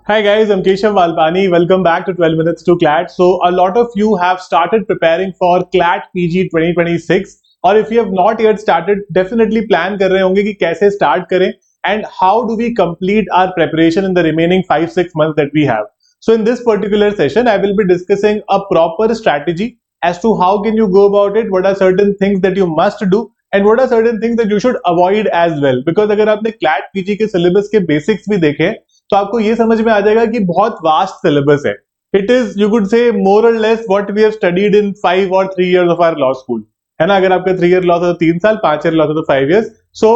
Hi guys, I'm Keshav Valpani. Welcome back to 12 Minutes to CLAT. So a lot of you have started preparing for CLAT PG 2026 और if you have not yet started, definitely plan कर रहे होंगे कि कैसे start करें and how do we complete our preparation in the remaining 5-6 months that we have. So in this particular session, I will be discussing a proper strategy as to how can you go about it, what are certain things that you must do and what are certain things that you should avoid as well. Because अगर आपने CLAT PG के syllabus के basics भी देखे तो आपको ये समझ में आ जाएगा कि बहुत वास्ट सिलेबस है. It is you could say more और less what we have studied in 5 और 3 years of our law school, है ना. अगर आपका 3 ईयर लॉ था तो 3 साल, 5 ईयर लॉ था तो 5 इयर्स. सो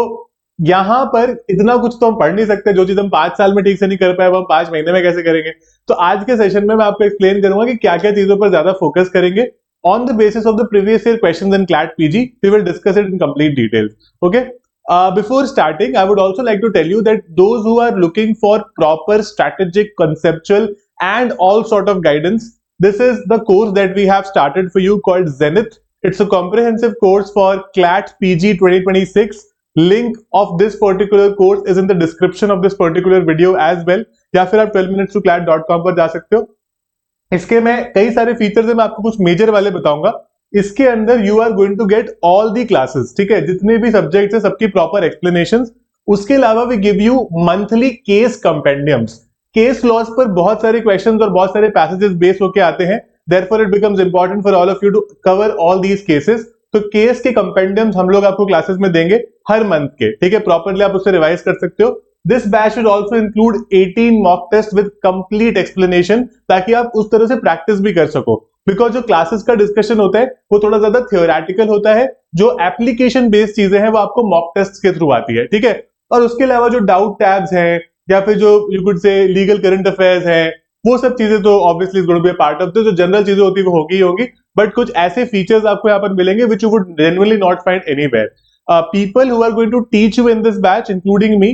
यहां पर इतना कुछ तो हम पढ़ नहीं सकते. जो चीज हम 5 साल में ठीक से नहीं कर पाए वो हम 5 महीने में कैसे करेंगे. तो आज के सेशन में मैं आपको एक्सप्लेन करूंगा कि क्या क्या चीजों पर ज्यादा फोकस करेंगे on the basis of the previous year questions in CLAT PG. We will discuss it in complete details. Okay. Before starting, I would also like to tell you that those who are looking for proper strategic, conceptual, and all sort of guidance, this is the course that we have started for you called Zenith. It's a comprehensive course for CLAT PG 2026. Link of this particular course is in the description of this particular video as well. या फिर आप 12minutestoclat.com पर जा सकते हो. इसके मैं कई सारे फीचर्स है, मैं आपको कुछ मेजर वाले बताऊंगा. इसके अंदर you are going to get all the classes, ठीक है, जितने भी सब्जेक्ट्स है सबकी प्रॉपर एक्सप्लेनेशंस. उसके अलावा we give you monthly case compendiums. Case laws पर बहुत सारे क्वेश्चंस और बहुत सारे पैसेजेस बेस होके आते हैं. Therefore it becomes important for all of you to cover all these cases. तो केस के कंपेंडियम्स हम लोग आपको क्लासेस में देंगे हर मंथ के, ठीक है. प्रॉपरली आप उससे रिवाइज कर सकते हो. This batch should also include 18 mock tests with complete explanation ताकि आप उस तरह से प्रैक्टिस भी कर सको. बिकॉज जो क्लासेस का डिस्कशन होता है वो थोड़ा ज्यादा थियोरेटिकल होता है. जो एप्लीकेशन बेस्ड चीजें हैं वो आपको मॉक टेस्ट के थ्रू आती है, ठीक है. और उसके अलावा जो डाउट टैब्स हैं या फिर जो you could say legal current affairs हैं, वो सब चीजें तो obviously is going to be part of this. जो जनरल चीजें होती है वो होगी ही होगी, बट कुछ ऐसे फीचर्स आपको यहाँ पर मिलेंगे which you would genuinely not find anywhere. People who are going to teach you in this batch, including me,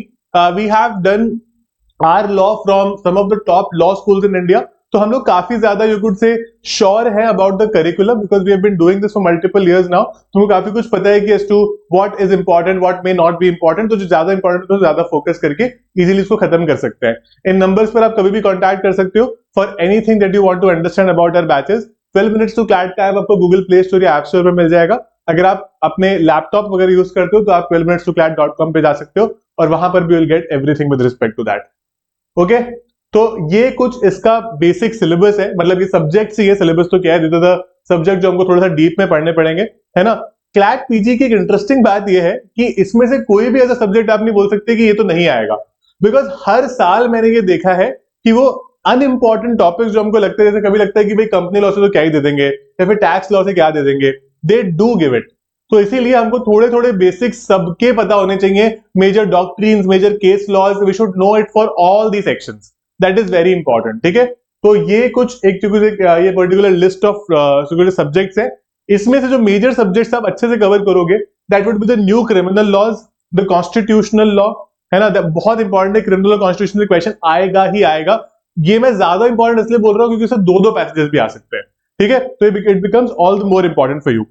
we have done our law from some of the top law schools in India. तो हम लोग काफी ज्यादा you could say sure है about the curriculum because we have been doing this for multiple years now. तुमको काफी कुछ पता है कि as to what is important, what may not be important. तो जो ज्यादा इंपॉर्टेंट है तो ज्यादा फोकस करके इजीली इसको खत्म कर सकते हैं. इन नंबर्स पर आप कभी भी कॉन्टैक्ट कर सकते हो for anything that you want to understand about our batches. 12 minutes to CLAT का ऐप आपको गूगल प्ले स्टोर या ऐप स्टोर पर मिल जाएगा. अगर आप अपने लैपटॉप वगैरह यूज करते हो तो आप 12minutes2clat.com पे जा सकते हो और वहां पर भी will get everything with respect to that. Okay, तो ये कुछ इसका बेसिक सिलेबस है. मतलब ये सब्जेक्ट्स ही है, सिलेबस तो क्या है, दिस इज द सब्जेक्ट जो हमको थोड़ा सा डीप में पढ़ने पड़ेंगे, है ना. क्लैट पीजी की एक इंटरेस्टिंग बात ये है कि इसमें से कोई भी ऐसा सब्जेक्ट आप नहीं बोल सकते कि ये तो नहीं आएगा. बिकॉज हर साल मैंने ये देखा है कि वो अनइंपॉर्टेंट टॉपिक्स जो हमको लगते हैं, जैसे कभी लगता है कि भाई कंपनी लॉ से तो क्या ही दे देंगे या फिर टैक्स लॉ से क्या दे देंगे, दे डू गिव इट. तो इसीलिए हमको थोड़े थोड़े बेसिक्स सबके पता होने चाहिए. Major doctrines, major case laws, we should know it for all the sections. That is very important, ठीक है. तो ये कुछ एक ये पर्टिकुलर लिस्ट ऑफ सब्जेक्ट्स है. इसमें से जो मेजर सब्जेक्ट्स आप अच्छे से कवर करोगे that would be the new criminal laws, the constitutional law, है ना. बहुत इंपॉर्टेंट है, क्रिमिनल कॉन्स्टिट्यूशनल क्वेश्चन आएगा ही आएगा. ये मैं ज्यादा इंपॉर्टेंट इसलिए बोल रहा हूँ क्योंकि उससे दो पैसेजेस भी आ सकते हैं, ठीक है. तो it becomes all the more important for you.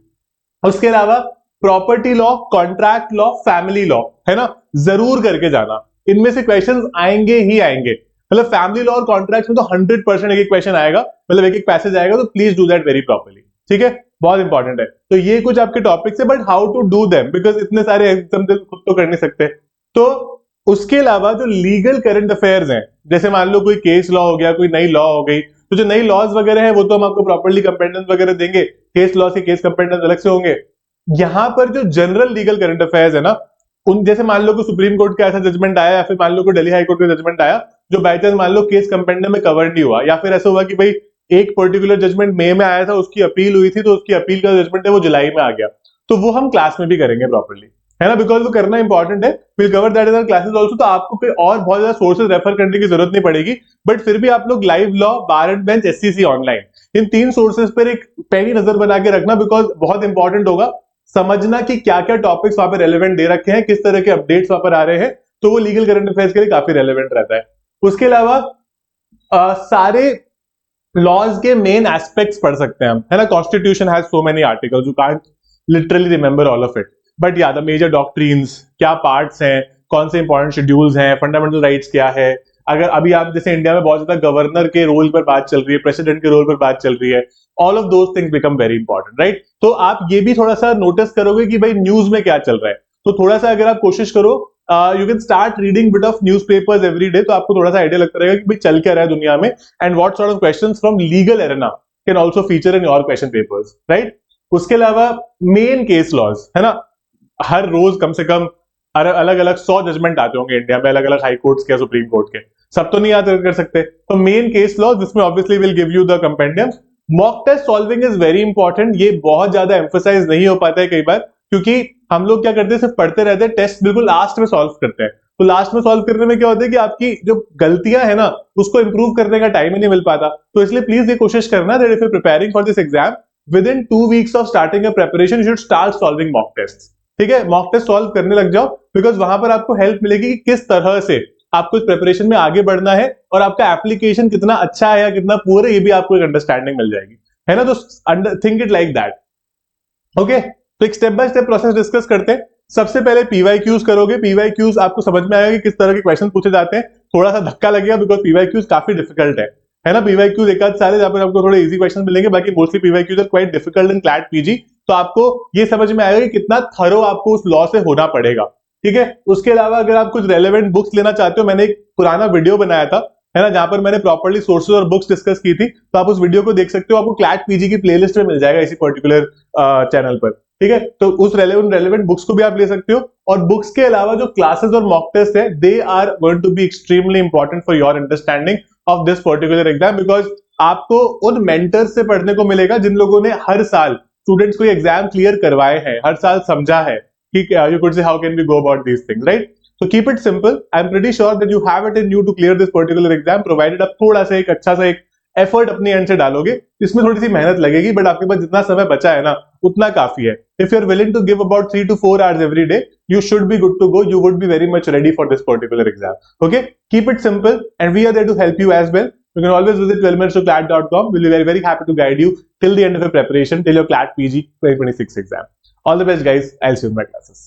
उसके अलावा property law, contract law, family law, है ना, जरूर करके जाना. इनमें से क्वेश्चंस आएंगे ही आएंगे. मतलब फैमिली लॉ और कॉन्ट्रैक्ट में तो 100% एक क्वेश्चन आएगा, मतलब एक पैसेज आएगा. तो please do that very properly, ठीक है, बहुत इंपॉर्टेंट है. तो ये कुछ आपके टॉपिक्स है, but how to do them, because इतने सारे एग्जाम खुद तो कर नहीं सकते. तो उसके अलावा जो लीगल करंट अफेयर्स हैं, जैसे मान लो कोई केस लॉ हो गया, कोई नई लॉ हो गई, तो जो नई लॉज वगैरह है वो तो हम आपको प्रॉपर्ली कंपेंडेंस वगैरह देंगे. केस लॉ से केस कंपेंडेंस अलग से होंगे. यहां पर जो जनरल लीगल करंट अफेयर्स है ना, उन जैसे मान लो को सुप्रीम कोर्ट का ऐसा जजमेंट आया या फिर मान लो को दिल्ली हाई कोर्ट का जजमेंट आया जो बाय चांस मान लो केस कंपेंडियम में कवर नहीं हुआ, या फिर ऐसा हुआ कि भाई एक पर्टिकुलर जजमेंट मई में आया था, उसकी अपील हुई थी, तो उसकी अपील का जजमेंट है वो जुलाई में आ गया. तो वो हम क्लास में भी करेंगे प्रॉपर्ली, है ना, बिकॉज वो करना इंपॉर्टेंट है. Will cover that in our classes also. तो आपको कोई और बहुत ज्यादा सोर्सेज रेफर करने की जरूरत नहीं पड़ेगी. बट फिर भी आप लोग live law, bar and bench, SCC online, in 3 sources पर एक पैनी नजर बना के रखना, बिकॉज बहुत इंपॉर्टेंट होगा समझना कि क्या क्या टॉपिक्स वहां पर रेलेवेंट दे रखे हैं, किस तरह के अपडेट्स वहां पर आ रहे हैं. तो वो लीगल करंट अफेयर्स के लिए काफी रेलेवेंट रहता है. उसके अलावा सारे लॉज के मेन एस्पेक्ट्स पढ़ सकते हैं हम, है ना. Constitution has so many articles, you can't literally remember all of it. But या द मेजर डॉक्ट्रिन्स, क्या पार्ट्स हैं, कौन से इंपॉर्टेंट शेड्यूल्स हैं, फंडामेंटल राइट्स क्या है, अगर अभी आप जैसे इंडिया में बहुत ज्यादा गवर्नर के रोल पर बात चल रही है, प्रेसिडेंट के रोल पर बात चल रही है, all of those things become very important, right? तो आप ये भी थोड़ा सा नोटिस करोगे कि भाई न्यूज में क्या चल रहा है। तो थोड़ा सा अगर आप कोशिश करो, you can start reading bit of newspapers every day, तो आपको थोड़ा सा आइडिया लगता रहेगा कि भाई चल क्या रहा है दुनिया में, and what sort of questions from legal arena can also feature in your question papers, right? उसके अलावा मेन केस लॉज, है ना, हर रोज कम से कम अलग अलग 100 जजमेंट आते होंगे इंडिया में, अलग अलग हाई कोर्ट्स के, सुप्रीम कोर्ट के, सब तो नहीं याद कर सकते। तो मेन केस लॉ, जिसमें obviously will give you the compendium. Mock test solving is very important, ये बहुत ज्यादा एम्फोसाइज नहीं हो पाता है कई बार, क्योंकि हम लोग क्या करते हैं, सिर्फ पढ़ते रहते हैं, टेस्ट बिल्कुल लास्ट में सॉल्व करते हैं। तो लास्ट में सॉल्व करने में क्या होता है कि आपकी जो गलतियां है ना, उसको इंप्रूव करने का टाइम ही नहीं मिल पाता। तो इसलिए प्लीज ये कोशिश करना that if you preparing for this exam, within 2 weeks of starting a preparation you should start solving mock test. ठीक है, मॉक टेस्ट सॉल्व करने लग जाओ, बिकॉज वहां पर आपको हेल्प मिलेगी कि किस तरह से आपको इस प्रिपरेशन में आगे बढ़ना है, और आपका एप्लीकेशन कितना अच्छा है या कितना पुअर है, ये भी आपको एक अंडरस्टैंडिंग मिल जाएगी, है ना? तो think it like that. Okay, तो एक step by step process discuss करते हैं। सबसे पहले पीवाईक्यूज करोगे। पीवाईक्यूज आपको समझ में आएगा कि किस तरह के क्वेश्चन पूछे जाते हैं। थोड़ा सा धक्का लगेगा बिकॉज पीवाईक्यूज काफी डिफिकल्ट है ना? पीवाईक्यूज एक आध सारे जहां पर आपको थोड़े इजी क्वेश्चन मिलेंगे, बाकी mostly PYQs are quite difficult in CLAT PG. तो आपको ये समझ में आएगा कि कितना थरो आपको उस लॉ से होना पड़ेगा। ठीक है, उसके अलावा अगर आप कुछ रेलेवेंट बुक्स लेना चाहते हो, मैंने एक पुराना वीडियो बनाया था, है ना, जहां पर मैंने प्रॉपर्ली सोर्सेज और बुक्स डिस्कस की थी, तो आप उस वीडियो को देख सकते हो, आपको क्लैट पीजी की प्लेलिस्ट में मिल जाएगा इसी पर्टिकुलर चैनल पर। ठीक है, तो उस रेलेवेंट बुक्स को भी आप ले सकते हो। और बुक्स के अलावा जो क्लासेस और मॉक टेस्ट है, they are going to be extremely important for your understanding of this particular exam, because आपको उन मेंटर्स से पढ़ने को मिलेगा जिन लोगों ने हर साल स्टूडेंट्स को एग्जाम क्लियर करवाए हैं, हर साल समझा है कि you could say how can we go about these things, right? So keep it simple. I'm pretty sure that you have it in you to clear this particular exam, provided आप थोड़ा सा एक अच्छा सा एक एफर्ट अपने and से डालोगे। इसमें थोड़ी सी मेहनत लगेगी, बट आपके पास जितना समय बचा है ना, उतना काफी है। If you're willing to give about 3 to 4 hours every day, you should be good to go. You would be very much ready for this particular exam. Okay? Keep it simple, and we are there to help you as well. You can always visit 12minutes2clat.com. We'll be very, very happy to guide you till the end of your preparation, till your CLAT PG 2026 exam. All the best, guys. I'll see you in my classes.